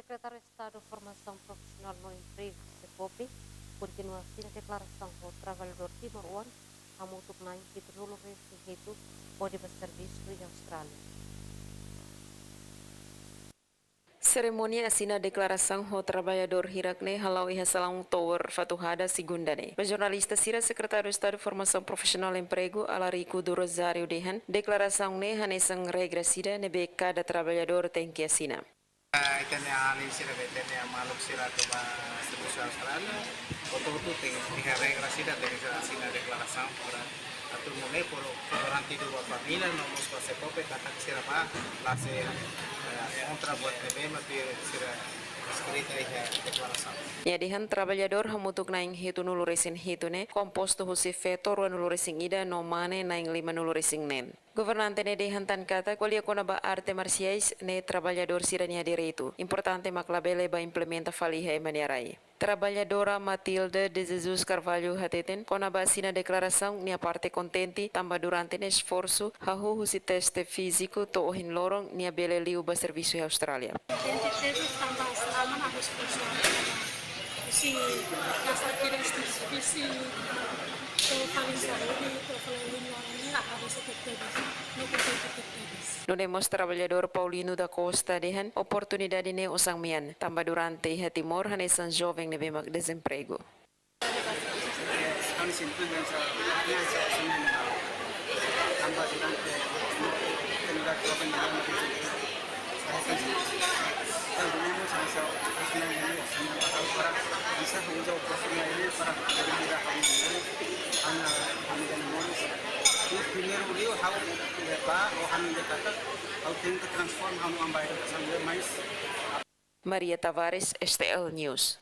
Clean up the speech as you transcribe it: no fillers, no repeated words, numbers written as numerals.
Secretário de Estado de Formação Profissional no Emprego, CEPOP, continua assim a declaração do trabalhador Timor-One, a mutuknai que tulo itu pode serviço em Austrália. Cerimônia assina declaração do trabalhador Hirakne halau iha salang tower fatuhada segundane. O jornalista Sira Secretário de Estado de Formação Profissional e Emprego Alarico do Rosário Dehan, declaração ne hanesang regressida nebe cada trabalhador tem que assina. Itene alin sira betene maluk sira to ba serviço Austrália, ototu tem regressida tem que assinar declaração para atur mulai durante dua família não nos passa pope kata sira ba lase contra buat nebe mati sira escrita declaração. Yadihan trabalhador hamutuk naing hitu nuluresin hitune komposto husi vetor wa nuluresin ida no mane naing lima nuluresin nen. Governante ne dehan tan kata qualia kona ba arte marciais ne trabalhador sirania direito. Importante maclabele ba implementa faliha e maniarai. Trabalhadora Matilde de Jesus Carvalho hateten kona ba sina declaração nia parte contente tamba durante ne esforço hahu husi teste físico to ohin lorong nia bele liu ba serviço e Austrália. Tambah selama harus si kasar kira visi paling sehari paling ini harus No demos trabalhador Paulino da Costa dehan oportunidade ne usang mian tamba durante iha Timor hanesan jovem ne bemak desemprego. Maria Tavares, STL News.